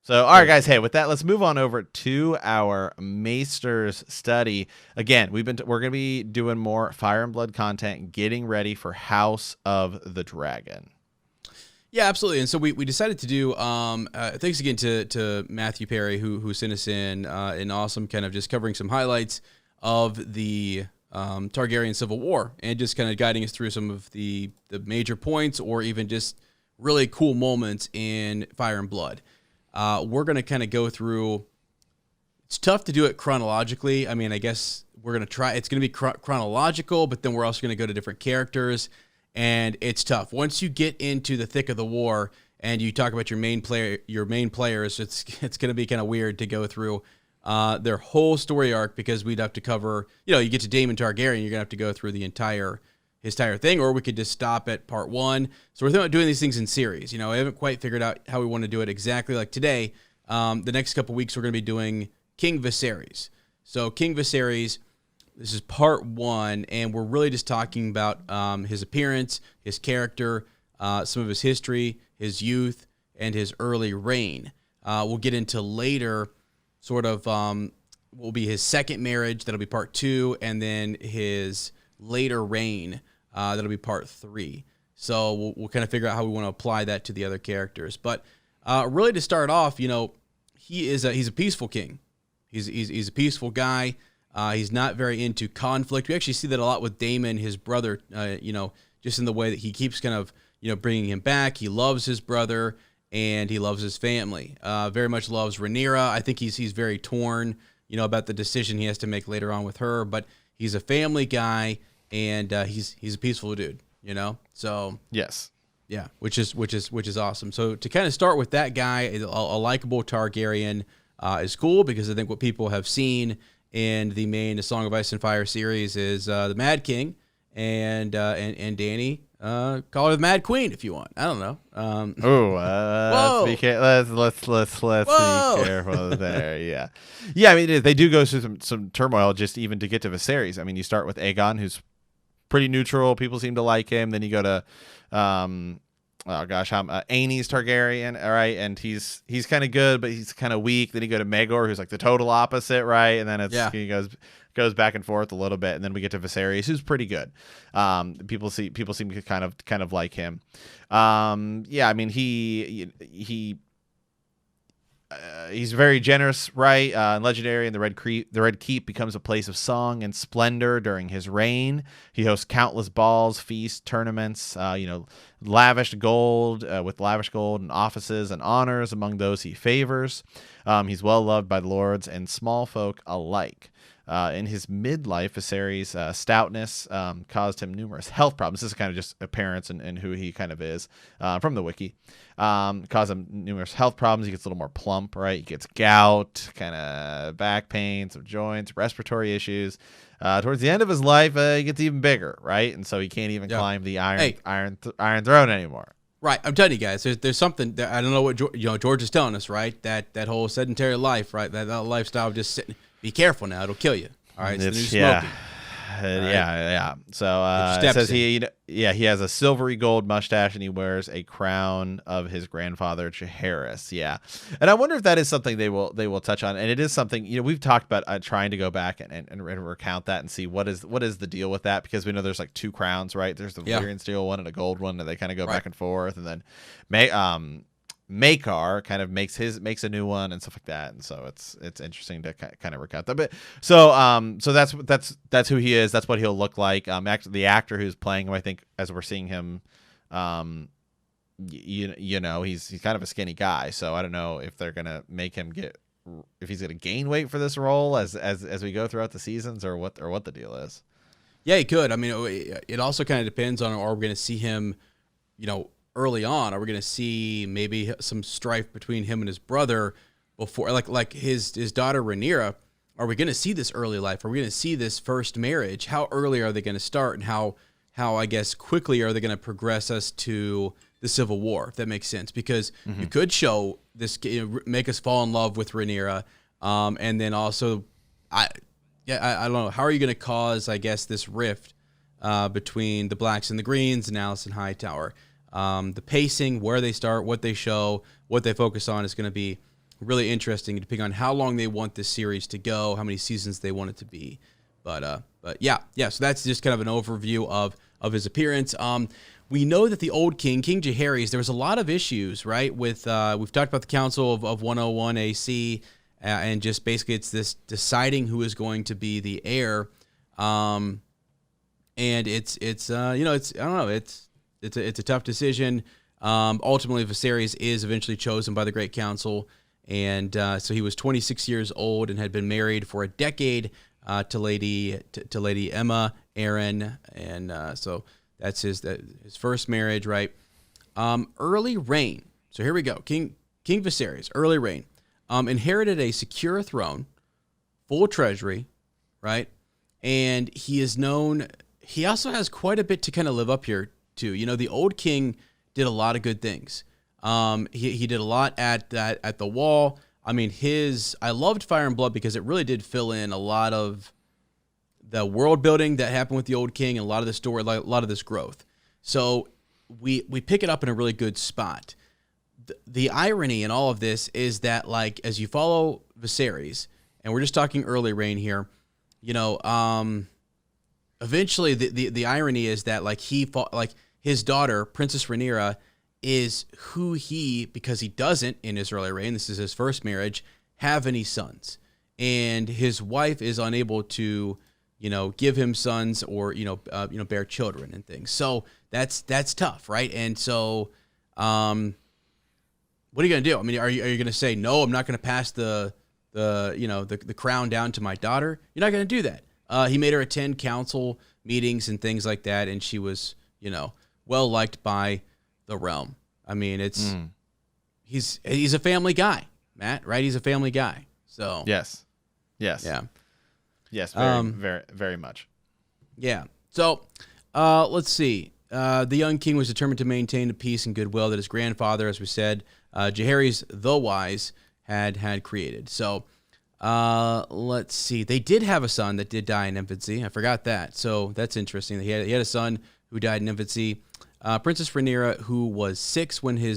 So, all right, guys. Hey, with that, let's move on over to our Maester's study. Again, we're going to be doing more Fire and Blood content, getting ready for House of the Dragon. Yeah, absolutely. And so we decided to do. Thanks again to Matthew Perry who sent us in an awesome kind of just covering some highlights of the Targaryen Civil War and just kind of guiding us through some of the major points or even just really cool moments in Fire and Blood. We're going to kind of go through. It's tough to do it chronologically. I mean, I guess we're going to try. It's going to be chronological, but then we're also going to go to different characters, and it's tough. Once you get into the thick of the war and you talk about your main players, it's going to be kind of weird to go through their whole story arc because we'd have to cover. You get to Daemon Targaryen, you're going to have to go through his entire thing, or we could just stop at part 1. So we're thinking about doing these things in series. I haven't quite figured out how we want to do it exactly. Like today, the next couple weeks, we're going to be doing King Viserys. So King Viserys, this is part 1, and we're really just talking about his appearance, his character, some of his history, his youth, and his early reign. We'll get into later sort of will be his second marriage. That'll be part 2, and then his later reign. That'll be part 3. So we'll kind of figure out how we want to apply that to the other characters. But really to start off, he's a peaceful king. He's a peaceful guy. He's not very into conflict. We actually see that a lot with Daemon, his brother, just in the way that he keeps kind of, bringing him back. He loves his brother and he loves his family. Very much loves Rhaenyra. I think he's very torn, about the decision he has to make later on with her, but he's a family guy and he's a peaceful dude, So yes. Yeah, which is awesome. So to kind of start with that guy, a likable Targaryen is cool because I think what people have seen in the main Song of Ice and Fire series is the Mad King and Dany. Call her the Mad Queen if you want. I don't know. Let's be careful there. Yeah. I mean, they do go through some turmoil just even to get to Viserys. I mean, you start with Aegon, who's pretty neutral. People seem to like him. Then you go to, Aenys Targaryen. All right, and he's kind of good, but he's kind of weak. Then you go to Maegor, who's like the total opposite, right? And then he goes back and forth a little bit, and then we get to Viserys, who's pretty good. People seem to kind of like him. I mean, he's very generous, right? Legendary, and the Red Keep becomes a place of song and splendor during his reign. He hosts countless balls, feasts, tournaments, lavish gold and offices and honors among those he favors. He's well loved by the lords and small folk alike. In his midlife, Viserys' stoutness caused him numerous health problems. This is kind of just appearance and who he kind of is from the wiki. Caused him numerous health problems. He gets a little more plump, right? He gets gout, kind of back pain, some joints, respiratory issues. Towards the end of his life, he gets even bigger, right? And so he can't even climb the Iron Throne anymore. Right, I'm telling you guys, there's something that I don't know what George is telling us, right? That whole sedentary life, right? That lifestyle of just sitting. Be careful now; it'll kill you. All right, it's the new smoking. Yeah. So it says he has a silvery gold mustache and he wears a crown of his grandfather Jaehaerys. Yeah, and I wonder if that is something they will touch on. And it is something we've talked about trying to go back and recount that and see what is the deal with that, because we know there's like 2 crowns, right? There's the Valyrian steel one and a gold one, and they kind of go back and forth, and then Maekar kind of makes a new one and stuff like that, and so it's interesting to kind of recount that. But so that's who he is. That's what he'll look like. The actor who's playing him, I think, as we're seeing him, he's kind of a skinny guy. So I don't know if they're gonna make him if he's gonna gain weight for this role as we go throughout the seasons, or what the deal is. Yeah, he could. I mean, it also kind of depends on, are we going to see him, early on? Are we going to see maybe some strife between him and his brother before, like his daughter Rhaenyra? Are we going to see this early life? Are we going to see this first marriage? How early are they going to start, and how I guess quickly are they going to progress us to the Civil War? If that makes sense, because you could show this, make us fall in love with Rhaenyra, and then also, I don't know, how are you going to cause, I guess, this rift between the Blacks and the Greens and Alicent Hightower? The pacing, where they start, what they show, what they focus on is going to be really interesting, depending on how long they want this series to go, how many seasons they want it to be. But yeah. So that's just kind of an overview of his appearance. We know that the old king, King Jaehaerys, there was a lot of issues, right? With we've talked about the Council of 101 AC, and just basically it's this deciding who is going to be the heir. And it's I don't know, it's a tough decision. Ultimately, Viserys is eventually chosen by the Great Council, and so he was 26 years old and had been married for a decade to Lady Emma Arryn, and so that's his first marriage, right? Early reign. So here we go. King Viserys, early reign, inherited a secure throne, full treasury, right? And he is known. He also has quite a bit to kind of live up here to. The old king did a lot of good things. He did a lot at the Wall. I mean, I loved Fire and Blood because it really did fill in a lot of the world building that happened with the old king and a lot of the story, like a lot of this growth. So we pick it up in a really good spot. The irony in all of this is that, like, as you follow Viserys, and we're just talking early reign here, eventually the irony is that, like, his daughter, Princess Rhaenyra, is who because he doesn't in his early reign, this is his first marriage, have any sons. And his wife is unable to, give him sons or, bear children and things. So that's tough, right? And so, what are you going to do? I mean, are you going to say, no, I'm not going to pass the crown down to my daughter? You're not going to do that. He made her attend council meetings and things like that. And she was, well liked by the realm. I mean, he's a family guy, Matt, right? He's a family guy. So yes. Yeah. Yes, very, very, very much. Yeah. So let's see. The young king was determined to maintain the peace and goodwill that his grandfather, as we said, Jaehaerys the Wise, had created. So let's see. They did have a son that did die in infancy. I forgot that. So that's interesting. He had a son who died in infancy. Princess Rhaenyra, who was 6 when her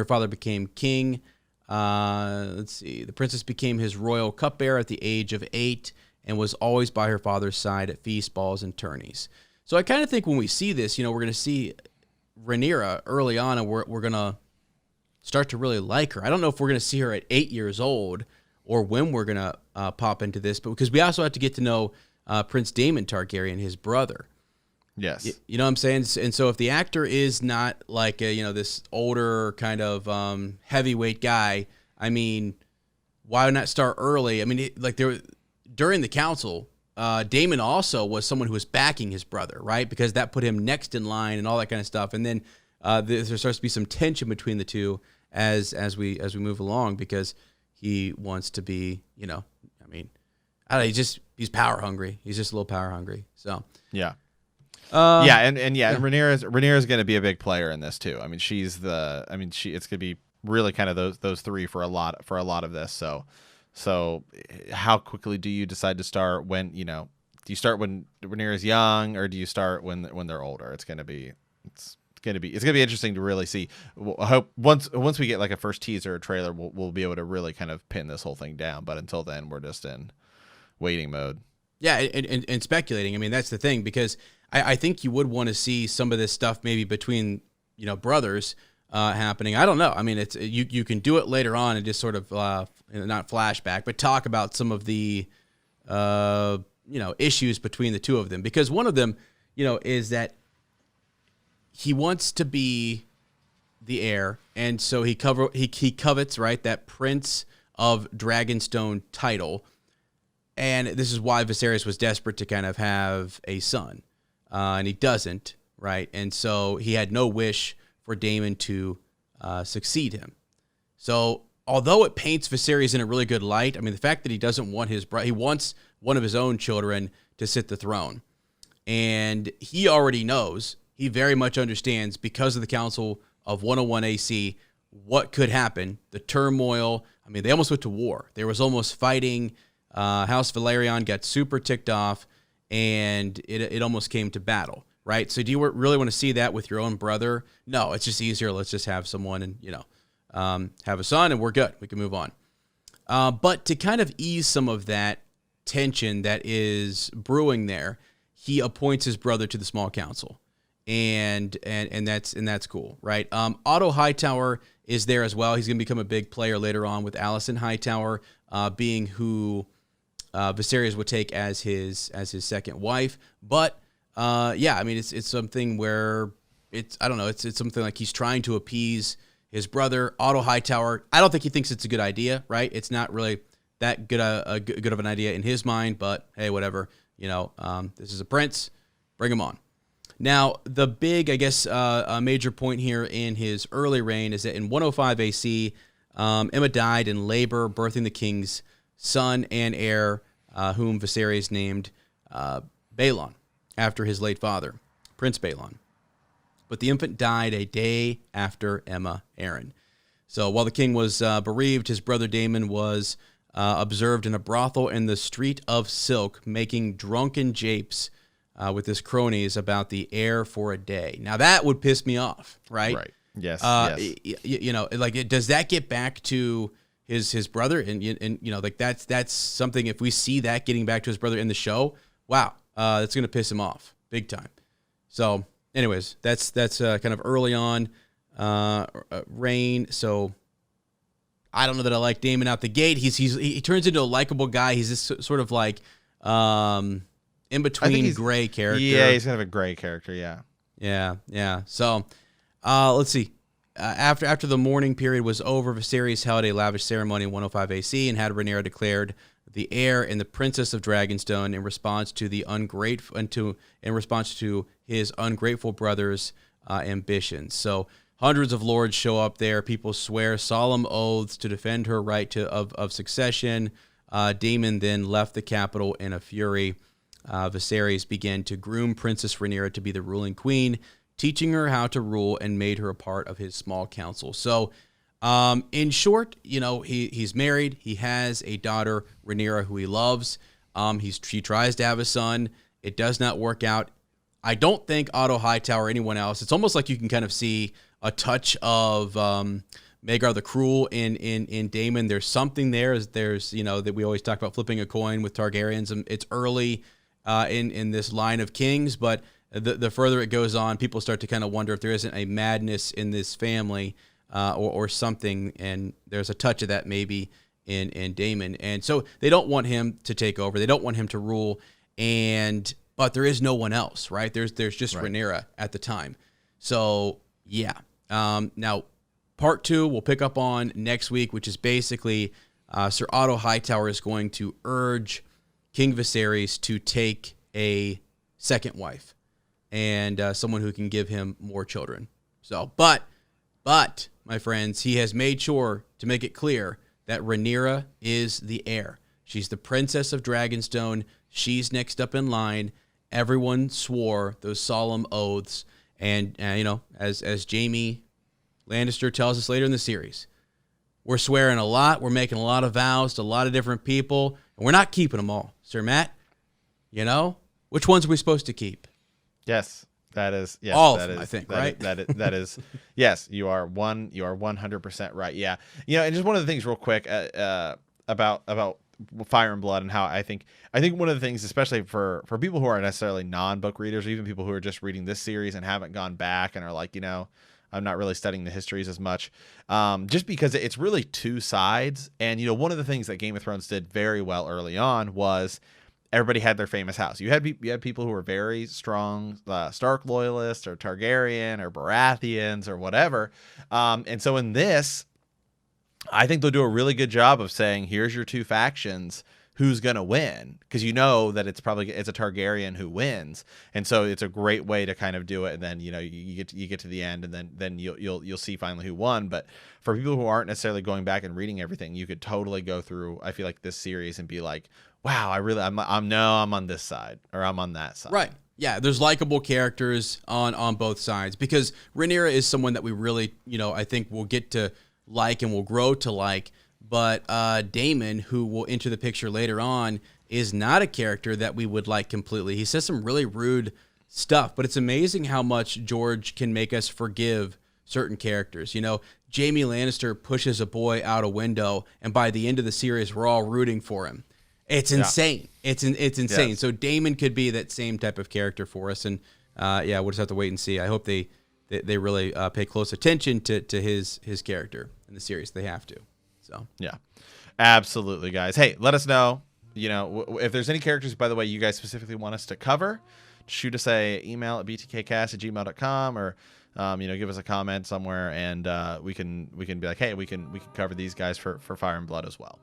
father became king. Let's see. The princess became his royal cupbearer at the age of 8 and was always by her father's side at feasts, balls, and tourneys. So I kind of think when we see this, we're going to see Rhaenyra early on, and we're going to start to really like her. I don't know if we're going to see her at 8 years old or when we're going to pop into this, but because we also have to get to know Prince Daemon Targaryen, his brother. Yes. You know what I'm saying? And so if the actor is not like this older kind of heavyweight guy, I mean, why not start early? I mean, during the council, Daemon also was someone who was backing his brother, right? Because that put him next in line and all that kind of stuff. And then there starts to be some tension between the two as we move along, because he wants to be, I mean, I don't know, he's power hungry. He's just a little power hungry. So yeah. And Rhaenyra's going to be a big player in this too. I mean, it's going to be really kind of those three for a lot of this. So how quickly do you decide to start? When, do you start when Rhaenyra's young, or do you start when they're older? It's going to be interesting to really see. I hope once we get like a first teaser or trailer, we'll be able to really kind of pin this whole thing down. But until then, we're just in waiting mode. Yeah, and speculating. I mean, that's the thing, because I think you would want to see some of this stuff maybe between brothers happening. I don't know. I mean, it's you can do it later on and just sort of not flashback, but talk about some of the issues between the two of them, because one of them is that he wants to be the heir, and so he covets, right, that Prince of Dragonstone title. And this is why Viserys was desperate to kind of have a son. And he doesn't, right? And so he had no wish for Daemon to succeed him. So although it paints Viserys in a really good light, I mean, the fact that he doesn't want he wants one of his own children to sit the throne. And he already knows, he very much understands, because of the Council of 101 AC, what could happen, the turmoil. I mean, they almost went to war. There was almost fighting. House Valerion got super ticked off, and it almost came to battle, right? So do you really want to see that with your own brother? No, it's just easier. Let's just have someone, and have a son, and we're good. We can move on. But to kind of ease some of that tension that is brewing there, he appoints his brother to the small council, and that's cool, right? Otto Hightower is there as well. He's going to become a big player later on, with Alicent Hightower being who Viserys would take as his second wife. But yeah, I mean, it's something where it's something like he's trying to appease his brother, Otto Hightower. I don't think he thinks it's a good idea, right? It's not really that good of an idea in his mind, but hey, whatever. This is a prince. Bring him on. Now, the big, I guess, a major point here in his early reign is that in 105 AC, Emma died in labor, birthing the king's son and heir, whom Viserys named Balon, after his late father, Prince Balon. But the infant died a day after Emma Arryn. So while the king was bereaved, his brother Daemon was observed in a brothel in the Street of Silk, making drunken japes with his cronies about the heir for a day. Now that would piss me off, right? Right. Yes. Yes. Does that get back to his brother? And that's something. If we see that getting back to his brother in the show, wow, that's gonna piss him off big time. So, anyways, that's kind of early on reign. So I don't know that I like Daemon out the gate. He turns into a likable guy. He's this sort of like in between gray character. Yeah, he's kind of a gray character. Yeah. Yeah. So let's see. After the mourning period was over, Viserys held a lavish ceremony in 105 AC and had Rhaenyra declared the heir and the Princess of Dragonstone in response to his ungrateful brother's ambitions. So hundreds of lords show up there. People swear solemn oaths to defend her right of succession. Daemon then left the capital in a fury. Viserys began to groom Princess Rhaenyra to be the ruling queen, teaching her how to rule, and made her a part of his small council. So, in short, he's married. He has a daughter, Rhaenyra, who he loves. He tries to have a son. It does not work out. I don't think Otto Hightower or anyone else. It's almost like you can kind of see a touch of Maegor the Cruel in Daemon. There's something there. There's that we always talk about flipping a coin with Targaryens. It's early in this line of kings, but the further it goes on, people start to kind of wonder if there isn't a madness in this family or something, and there's a touch of that maybe in Daemon. And so they don't want him to take over. They don't want him to rule, but there is no one else, right? There's just right. Rhaenyra at the time. So, yeah. Now, part 2 we'll pick up on next week, which is basically Sir Otto Hightower is going to urge King Viserys to take a second wife and someone who can give him more children. So, but, my friends, he has made sure to make it clear that Rhaenyra is the heir. She's the Princess of Dragonstone. She's next up in line. Everyone swore those solemn oaths. And, as Jaime Lannister tells us later in the series, we're swearing a lot. We're making a lot of vows to a lot of different people. And we're not keeping them all. Sir Matt, which ones are we supposed to keep? Yes, that is. Yes, all that of them, is, I think, that right? That is. Yes, you are 100% right. Yeah. And just one of the things real quick about Fire and Blood and how I think one of the things, especially for people who aren't necessarily non-book readers, or even people who are just reading this series and haven't gone back and are like, I'm not really studying the histories as much, just because it's really two sides. And, one of the things that Game of Thrones did very well early on was everybody had their famous house. You had people who were very strong Stark loyalists or Targaryen or Baratheons or whatever. And so in this, I think they'll do a really good job of saying, here's your two factions, who's going to win, because that it's a Targaryen who wins. And so it's a great way to kind of do it. And then, you get to the end, and then you'll see finally who won. But for people who aren't necessarily going back and reading everything, you could totally go through, I feel like, this series and be like, wow, I'm on this side, or I'm on that side. Right. Yeah, there's likable characters on both sides, because Rhaenyra is someone that we really, I think we'll get to like and will grow to like. But Daemon, who will enter the picture later on, is not a character that we would like completely. He says some really rude stuff, but it's amazing how much George can make us forgive certain characters. Jaime Lannister pushes a boy out a window, and by the end of the series, we're all rooting for him. It's insane. It's insane. Yes. So Daemon could be that same type of character for us, and we'll just have to wait and see. I hope they really pay close attention to his character in the series. They have to. So yeah, absolutely, guys. Hey, let us know. If there's any characters, by the way, you guys specifically want us to cover, shoot us a email at btkcast@gmail.com, or give us a comment somewhere, and we can be like, hey, we can cover these guys for Fire and Blood as well.